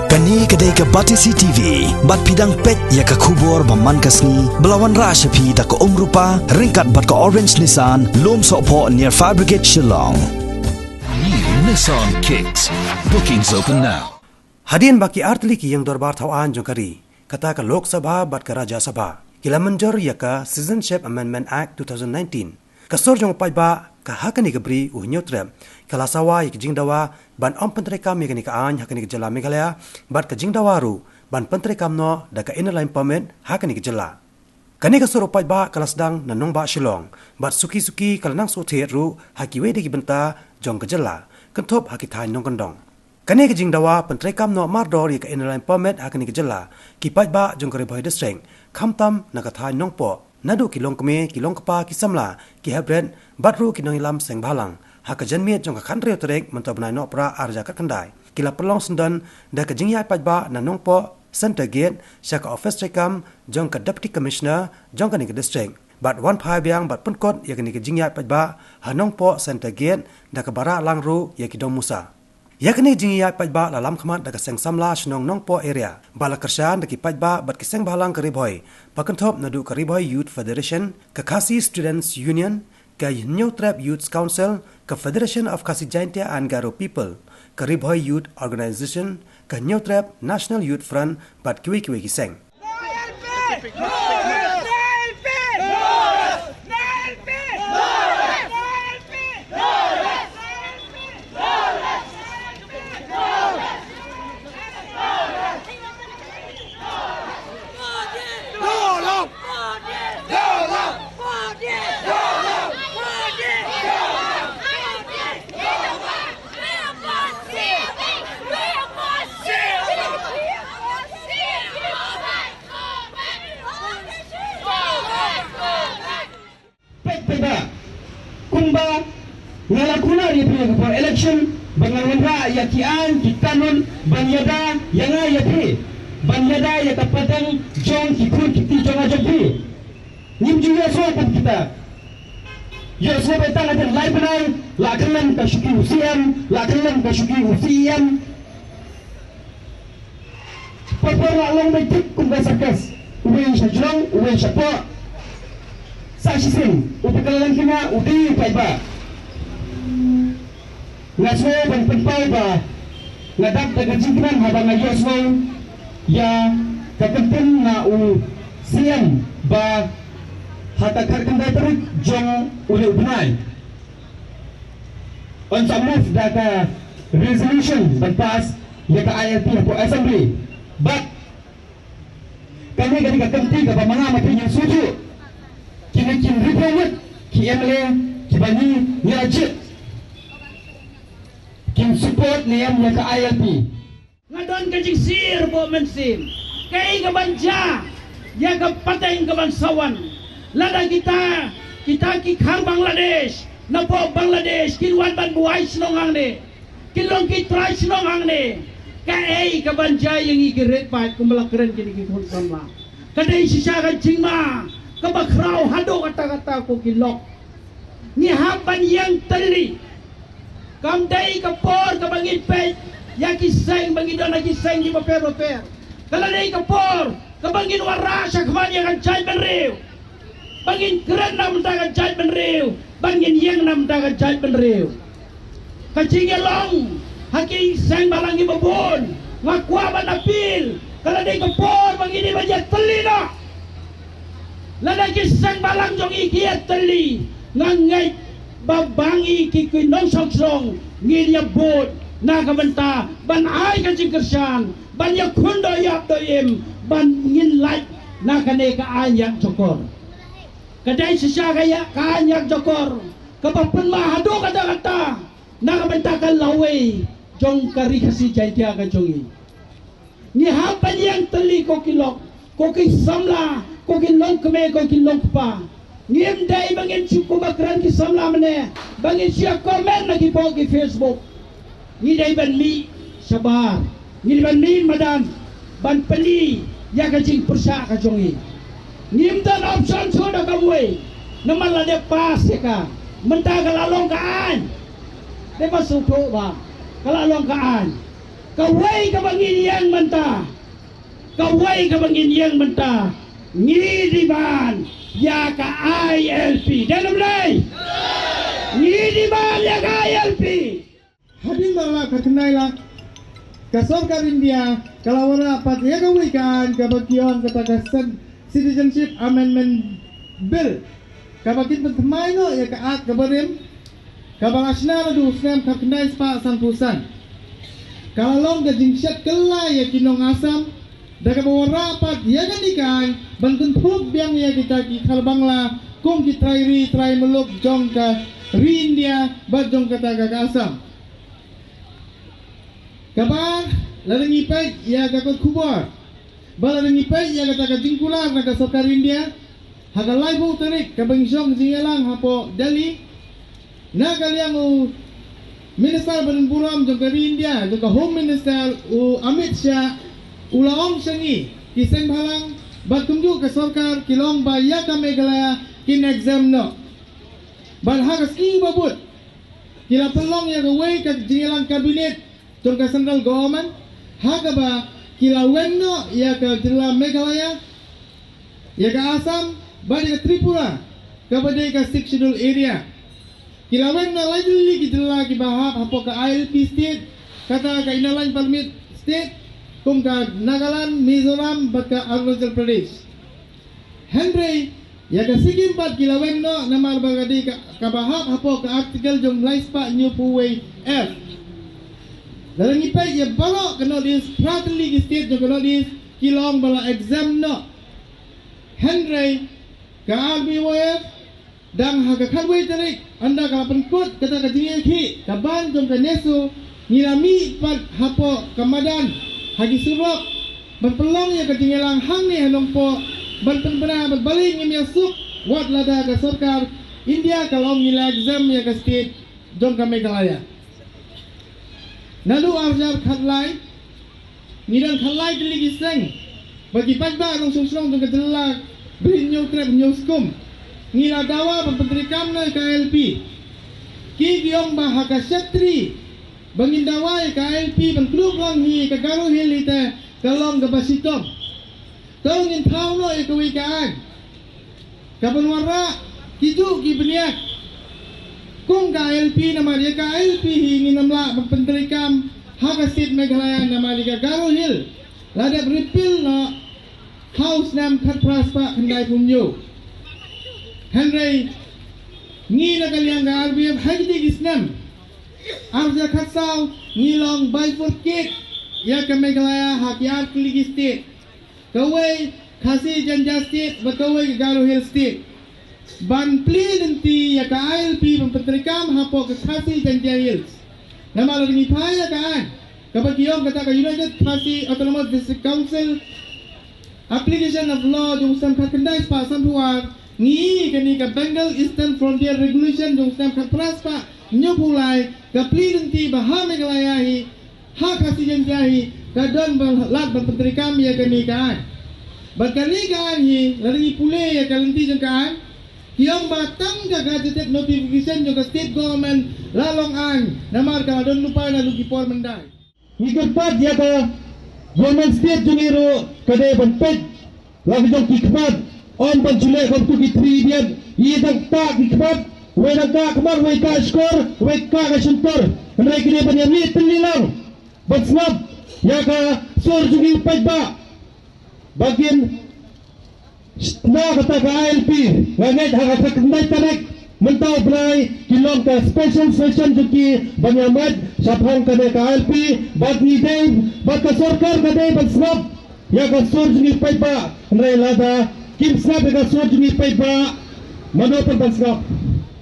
Kani kedai ke Batisi TV, bat pidang pet ya ke kubur baman kasni, belawan rasa pi da ke rupa, ringkat bat ke Orange Nissan, lom sokpo near Fire Brigade Shillong. New Nissan Kicks. Bookings open now. Hadian baki artliki yang dorbar tawaan jongkari, kata ke Lok Sabha bat ke Raja Sabha, kila menjor ya ke Citizenship Amendment Act 2019. Kasur jong pai ba ka hakani ke bri nyotrem kala sawa ik jingdawa ban om pentreka megani ka an hakani ke jela Meghalaya bat ke jingdawa ru ban pentrekam no da ka inner line permit hakani ke jela kani kasur pai ba kala sedang nanong ba Shillong bat suki kala nang so the ru hakiwe de ki benta jong ke jela kentop hakitai nong kandong kani ke jingdawa pentrekam no mardor ka inner line permit hakani ke jela ki pai ba jong kare boy district khamtam na ka thai nong po nadu kilong keme kilong kapa kisamla ki habren batru kinong ilam seng balang haka janmiet jong ka khanre terek mentob nai no pra arja kat kandai kila perlong sendan da ka jingyat pajba nanong po center gate shaka office rekam jong ka deputy commissioner jong ka ni district bat wan phai byang bat punkot ya ka ni jingyat pajba hanong po center gate da ka bara langru ya ki dom musa yakni jingyat pajba lalam khamat da ka seng samla shnong nong po area bala kershan da ki pajba bat ki seng balang ka riboy pakanthop nadu ka riboy youth federation ka Khasi students union ka New Trap Youth Council, ka Federation of Khasi Jaintia and Garo People, ka Riboy Youth Organization, ka New Trap National Youth Front, bat kiwi ki seng. Kumba ngalakuna dia punya for election banganwanda ya kian kitanon banyada yang ya pi banyada ya tapatang jong kikun kiti jong aja pi nim juga so kita ya so betang ada live nai lakalan ka shuki usiam lakalan ka shuki usiam papora long mai tik kumba sakas uwen shajong uwen shapo saksi sing upikalan kina udi paiba ngaso ban penpai ba ngadap daga jingkinan habang ayosno ya kakentin na u siam ba hatakar kendai terik jong uli ubnai on some move daga resolution ban pass ya ka ILP po assembly but kami gadi kakenti ka pamanga matinya suju kini report ki MLA ki bani ni ajit kin support ni am ya ka ILP ngadon ka jingsir bo mensim kai ka banja ya ka pateng ka bansawan lada kita ki khang Bangladesh na po Bangladesh kin wan ban buai snong ang ne kin long ki try snong ang ne kai ka banja yang ikiret pa kumala keren kini ki khon samla kadai sisa ka jingma kabakrau hado kata-kata ko kilok ni haban yang tali kamdai kapor kabangin pe yakiseng bangidon nakiseng di papero per kaladai kapor kabangin warasa kemanya kan jai benriu bangin keren nam dagan jai benriu bangin yang nam dagan jai benriu kacinggelong haki seng balangi babon ngakwa banapil kaladai kapor bangini bajat telina lada kisang balang jong ikiat tali ngangai babangi kikui nong song ngilia bot naga benta ban ai ka jingkersan ban ya kundo yap doim ban ngin like naga ne ka anyak jokor kadai sisa kaya ka anyak jokor kapapun mahado kata naga benta ka lawe jong kari kasi jaitia ka jongi ni hapan yang tali ko kilok ko kisamla ko kilong keme ko kilong pa ngim dai bangin chuko bakran ki samla mane bangin sia comment lagi po ki Facebook ni dai ban mi sabar ni ban mi madam ban peli ya ka jing persa ka jongi ngim dan option so da kamwe naman la de pas ka menta ka lalong kaan de masuk ba ka lalong kaan kawai ka bangin yang menta, kawai ka bangin yang menta, ngidiban ya ka ILP, dan mulai, ngidiban ya ka ILP. Hadin bawa kakenai lah, kasarkar India kalau orang pat ya kawikan kabagian kata Citizenship Amendment Bill, kabakin pentemai no ya kaat kabarim, kabang asna du snam kakenai spa sanpusan. Kalau long gajingsyat kelai ya kinong asam, dah kabawa rapat ya kan ikan, bantun pub yang ya kita kikal bangla, kong try meluk jong ka ri India, bat jong kata kaka asam. Kabar ladang ipek ya kakot kubur, baladang ipek ya kata kajingkular nak kasarkar India, hagalai bu tarik kabang syong zingalang hapo Delhi, nak kalian Minister Penumpuram Jogari India, juga Home Minister Amit Shah, ulaong sengi, kiseng halang, batunjuk ke sarkar kilong baya ka Meghalaya kin exam no. Balhagas ki babut, kila pelong ya gawai ka jingilang kabinet, jongka central government, haga ba kila wenno ya ka jila Meghalaya, ya ka Assam, badi ka Tripura, kabadai ka 6 schedule area. Kilawan na lagi kita bahap hapo ka ILP state kata ka inalan permit state kum ka Nagaland, Mizoram baka Arunachal Pradesh. Henry ya ka Sikkim pat kilawan no namar bagadi ka bahap hapo ka article jong laispa new puway F. Dalam ipai ya balo kena dis properly state jong kena dis kilong bala exam no. Henry ka RBYF dan harga kalway tarik anda kalau penkut kata kajingi ki kaban jom kanesu ngilami pat hapo kamadan hagi surok berpelong ya kajingelang hang ni hanong po berpenpena berbalik ngimi asuk wat lada ke sarkar India kalau ngila exam ya ke state jom ka Meghalaya nalu arjar khatlai ngidan khatlai diligi seng bagi pajba anong sungsong jom kajelak brinyo krep nyoskum ngila dawa pempentrikam na KLP ki giyong bahaka syatri bangin dawa KLP penkluk lang hi kagaro hilite kalong gabasitom tawangin tao no ikawikaan kapanwara kiju ki beniak kung KLP nama dia KLP hi nginamla pempentrikam haka state Meghalaya nama dia kagaro hil ladap repeal na house nam khatpraspa kandai pumyo Henry ni na kaliang ka RBF hagdi gisnam arja khatsaw ngilong bifurcate ya ka Meghalaya hakyar kligi state kawai khasi janja state bakawai Garo Hill state ban pli nanti ya ka ILP pempetrikam hapo ka khasi janja hills nama ringi phaya kaan kapag yung kata ka United Khasi Autonomous District Council application of law jung sam khatandai pa sampuar ni kani ka Bengal Eastern Frontier Regulation jong stem khapraspa nyopulai ka plinti baha Meghalaya hi ha khasijan jahi ka don lat berpetrikam ya kani kaan bakani kaan hi lari pule ya kalanti jong kaan kiong batang ka gadget notification jong state government lalong an namar ka don lupa na lugi por mendai Ikat ya ka Yemen state jong iro kade banpet lagi jong kikpat on panjule kom tu kitri bian idang tak ikbat we nang ka kamar we ka skor we ka suntor nai kini panyami telilang batsnap ya ka sur jugi pajba bagian na kata ka ILP nganget ha ka kendai tarik mentau brai kilong ka special session juki banyamad saphang ka ka ILP bagi dei bag ka sarkar ka dei batsnap ya ka sur jugi pajba nai lada Kim snap ka soj ni paiba mano per bansnap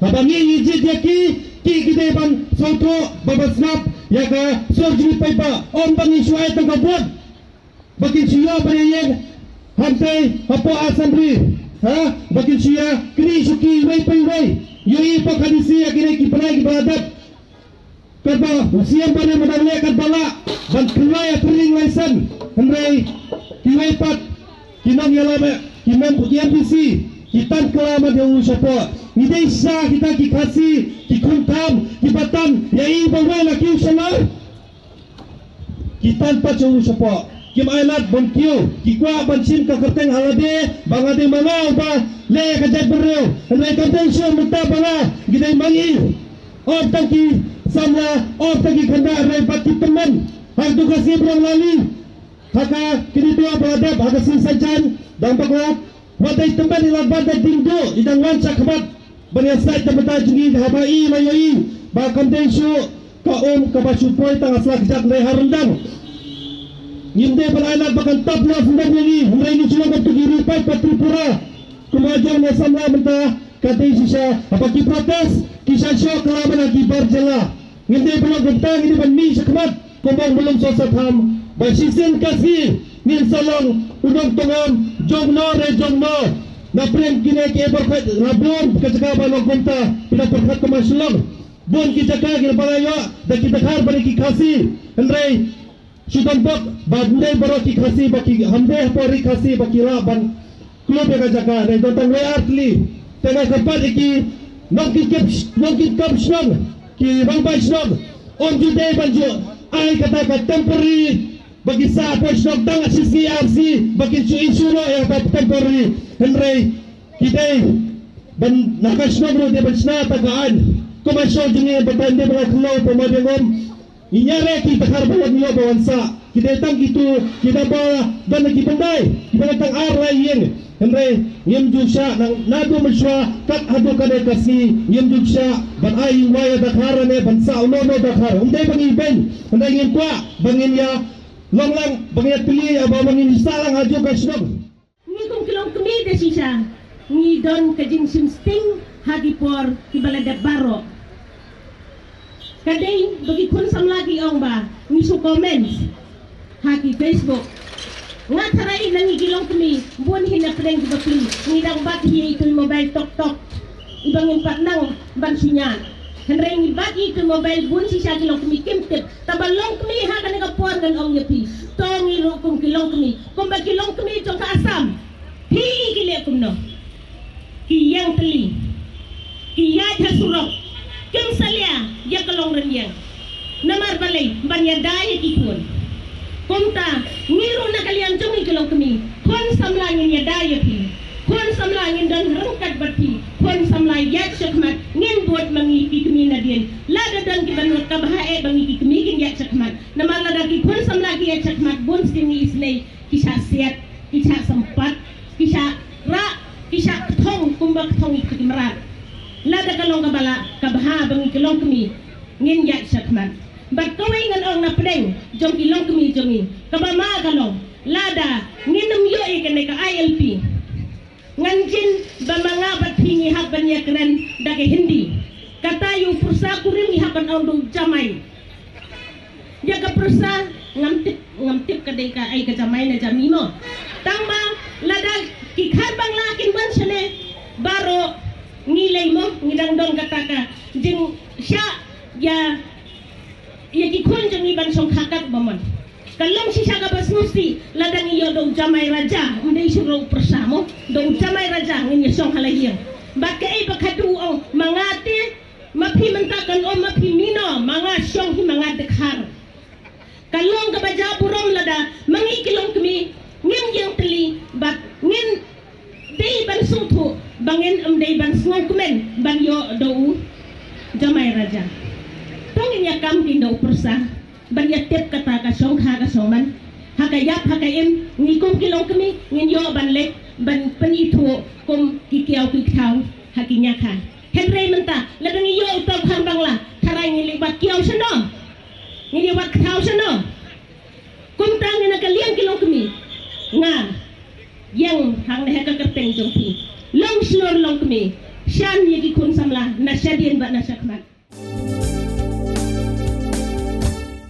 habangi yijit yaki ki gide ban soto babasnap ya ka soj ni paiba on bangi suai ta gabot bakin siya banayeng hante hapo assembly ha bakin siya kini suki wai pai wai yoi pa kadisi ya kini ki panai ki badat karba usiam pane madale karbala ban klaya training license hendrai ki wai pat kinong yalame Kimem PPC kita kelama dia usaha ni desa kita kikasi kikuntam kibatan ya ibu wala kiusala kita tanpa jauh sepo kim ailat bon kiu kikwa ban sim ka kerteng halade bangade mana ba le ka jat bereu le ka tension menta banga gidai mangi of taki samla of taki khanda re baki teman har tu kasih berang lali haka kini dua beradab haka sin sajan dan bagwa wadai tempat di laban dan tingdo idang wan sakhabat banyasai tempat jungi habai mayoi ba kandensyo ka ka basupoi tang aslak jak le harundang Yimde berailat bahkan top na fundang lagi Humray ni sila kaptugiri pa Tripura Kumajang na samla menta Katay siya Apaki protes Kisya siya kalaban ang kibar jala Yimde belum gentang Ini ban mi sakmat Kumbang belum sosatham Basisin kasi Nin salong Udong tungam Jongno re jongno Naprem kine ke berkat Rabon Kacakaban ng kumta Pinaperkat kumasulong Bon kicaka Kinapangayo Dan kita khar bani kikasi Henry Sudan bak badne baraki khasi baki hamde pori khasi baki laban klub ka jaka dai tentang we artli tengah kepat iki nongki kap snong ki bang bai snong om jude banjo ai kata temporary bagi sa po snong tang sisi RC bagi su insuro ya temporary henry kita ban nakasnong ro de bansna tagaan komasyon dingi batande ba klo pemadengom Inyare kita karbalan niyo bawansa kita datang gitu kita bawa dan lagi pandai kita datang arah yang Henry yem jusha nang nado meswa kat hadu kade kasi yem jusha ban ai waya dakhara ne ban sa ulo no dakhar undai bangi ben undai ngin kwa bangin ya longlang bangin pili aba bangin salang haju kasnong ni kung kilong kumide siya ni don kajing simsting hagipor kibalada baro kadai bagi kun sam lagi ong ba ni su comments haki Facebook nga tarai nang igilong kami buon hina preng bakli ni dang bat hi itu mobile tok ibangin patnang bansunya henry ni bagi itu mobile buon si sa kilong kami kimtip tabalong kami ha kanega por kan ong yapi tongi ro kung kilong kami kung ba kilong kami tong ka asam hi kile kumno kiyang teli kiya tasurok Kim salia ya kalong renyang namar balay banyadaya kikun kumta ngiru na kalian jungi kalong kami kon samlangin ya daya pi kon samlangin dan rangkat berpi kon samlay yak syakmat ngin buat mangiki kami na din lada dan kibanut kabahae bangiki kami kin yak syakmat namar lada ki kon samlagi yak syakmat bun singi isnay kisah siat kisah sempat kisah ra kisah thong kumbak thong ikimrat lada kalong kabala kabaha bangi kilong kami ngin yak syakmat bat kawai ngan ong na pedeng jong kilong kami jongi kabama kalong lada nginum yo ikene ka ILP ngan jin bamanga bat pingi haban yakren dage hindi katayu pursa kurim ni haban ong dong jamai jaga pursa ngamtip kadai ka ai ka jamai na jamimo tamba lada kikhar banglakin bansane baro nilai mo ngidang dong kataka jing sya ya kikun jeng iban song kakak baman kalong si sya kabas musti ladang iyo do jamai raja undai suruh persamo do jamai raja nginya song halayang baka ay bakadu ang mangate mapi mentakan o mapi mino mga song hi mga dekhar kalong kabaja burom lada mangikilong kami ngim yang teli bat ngin day ban sutu bangin day ban sngong kumen ban yo do jamai raja tongin ya kam tin do persa ban ya tep kata ka song ha ka soman hakayap hakaim ngikum kilong kami ngin yo ban lek ban penitu kum kikiaw kiktaw hakinya ka henry menta ladang yo utaw hambang la taray ngilibat kiaw sano ngilibat ktaw sano kum tangin na kaliang kilong kami nga yang hang ne ka kerteng jongpi long snor long kami shan yegi kun samla na shadien ba na syakmat